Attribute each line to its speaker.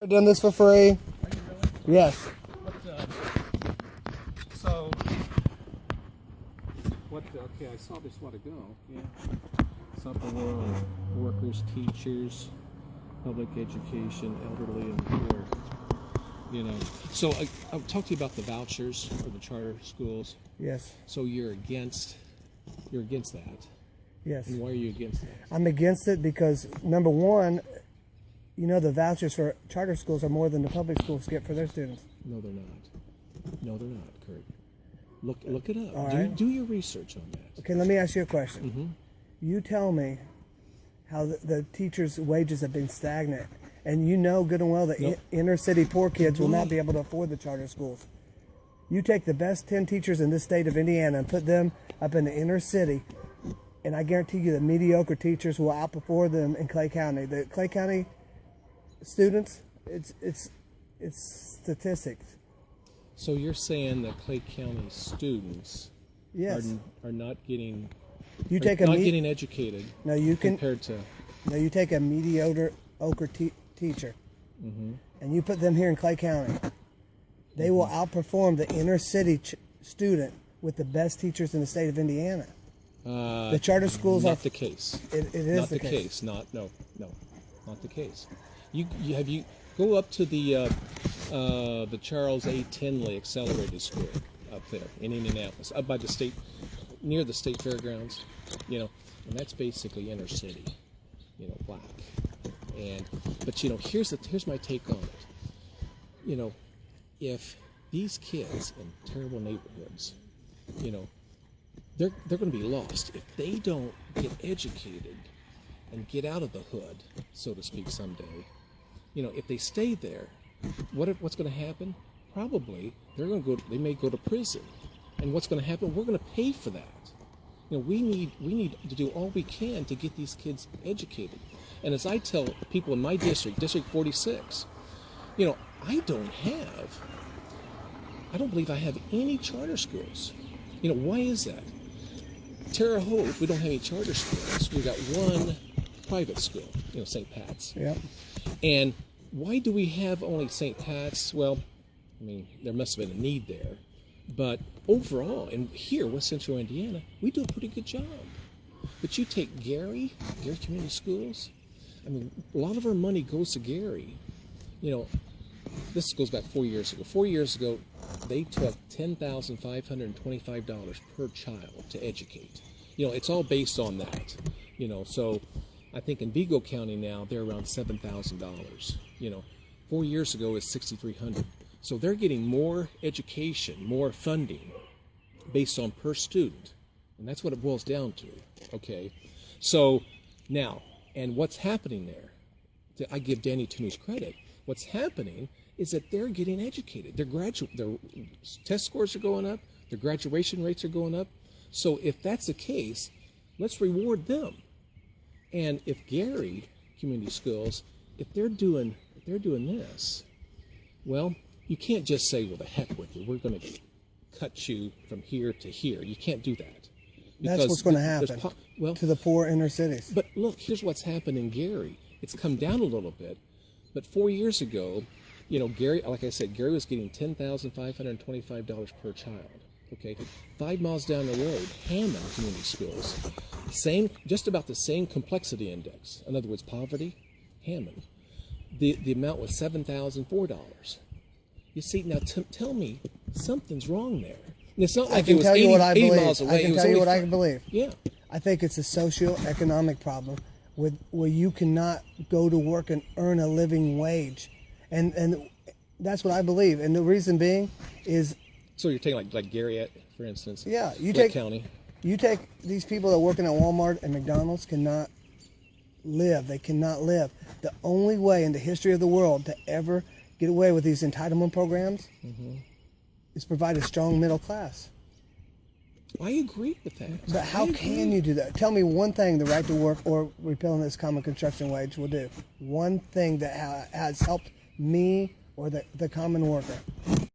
Speaker 1: I've done this for free.
Speaker 2: Are you really?
Speaker 1: Yes.
Speaker 2: Okay, I saw this a while ago. Yeah. Something world, workers, teachers, public education, elderly, and poor. You know. So I'll talk to you about the vouchers for the charter schools.
Speaker 1: Yes.
Speaker 2: So you're against that.
Speaker 1: Yes.
Speaker 2: And why are you against that?
Speaker 1: I'm against it because, number one, you know the vouchers for charter schools are more than the public schools get for their students.
Speaker 2: No, they're not. No, they're not, Kurt. Look it up.
Speaker 1: All right.
Speaker 2: Do your research on that.
Speaker 1: Okay, let me ask you a question.
Speaker 2: Mm-hmm.
Speaker 1: You tell me how the teachers' wages have been stagnant, and you know good and well that
Speaker 2: Nope.
Speaker 1: inner city poor kids will not be able to afford the charter schools. You take the best 10 teachers in this state of Indiana and put them up in the inner city, and I guarantee you the mediocre teachers will outperform them in Clay County. The Clay County students, it's statistics.
Speaker 2: So you're saying that Clay County students
Speaker 1: Yes.
Speaker 2: are not getting
Speaker 1: You
Speaker 2: are
Speaker 1: take
Speaker 2: not getting educated
Speaker 1: No, you can.
Speaker 2: compared to
Speaker 1: Now you take a mediocre teacher, and you put them here in Clay County. They will outperform the inner city student with the best teachers in the state of Indiana. The charter schools
Speaker 2: not
Speaker 1: are
Speaker 2: the case.
Speaker 1: It is
Speaker 2: Not
Speaker 1: the
Speaker 2: the
Speaker 1: case.
Speaker 2: case. Not the case. You go up to the Charles A. Tinley Accelerated School up there in Indianapolis, up by the state, near the state fairgrounds, you know, and that's basically inner city, you know, black. But you know, here's my take on it. You know, if these kids in terrible neighborhoods, you know, they're going to be lost if they don't get educated and get out of the hood, so to speak, someday. You know, if they stay there, what's going to happen? Probably they may go to prison, and what's going to happen? We're going to pay for that. You know, we need to do all we can to get these kids educated. And as I tell people in my district, District 46, you know, I don't believe I have any charter schools. You know, why is that? Terre Haute, we don't have any charter schools. We got one private school, you know, St. Pat's.
Speaker 1: Yeah.
Speaker 2: And why do we have only St. Pat's? Well, I mean, there must have been a need there. But overall, and here, West Central Indiana, we do a pretty good job. But you take Gary Community Schools, I mean, a lot of our money goes to Gary. You know, this goes back 4 years ago. 4 years ago, they took $10,525 per child to educate. You know, it's all based on that. You know, so I think in Vigo County now, they're around $7,000. You know, 4 years ago, it's $6,300. So they're getting more education, more funding based on per student. And that's what it boils down to, okay? So now, and what's happening there? I give Danny Tooney's credit. What's happening is that they're getting educated. Their test scores are going up. Their graduation rates are going up. So if that's the case, let's reward them. And if Gary Community Schools, if they're doing this, well, you can't just say, well, the heck with you. We're going to cut you from here to here. You can't do that.
Speaker 1: That's what's going to happen to the poor inner cities.
Speaker 2: But look, here's what's happened in Gary. It's come down a little bit. But 4 years ago, you know, Gary, like I said, Gary was getting $10,525 per child. Okay, 5 miles down the road, Hammond Community Schools, just about the same complexity index. In other words, poverty, Hammond. The amount was $7,004. You see, now tell me, something's wrong there. And it's not like it was 80 miles away.
Speaker 1: I can tell you what I believe.
Speaker 2: Yeah.
Speaker 1: I think it's a socio-economic problem where you cannot go to work and earn a living wage. And that's what I believe. And the reason being is...
Speaker 2: So you're taking like Gary, for instance.
Speaker 1: Yeah.
Speaker 2: County.
Speaker 1: You take these people that are working at Walmart and McDonald's cannot live. They cannot live. The only way in the history of the world to ever get away with these entitlement programs is provide a strong middle class.
Speaker 2: I agree with that.
Speaker 1: But how can you do that? Tell me one thing the right to work or repealing this common construction wage will do. One thing that has helped me or the common worker.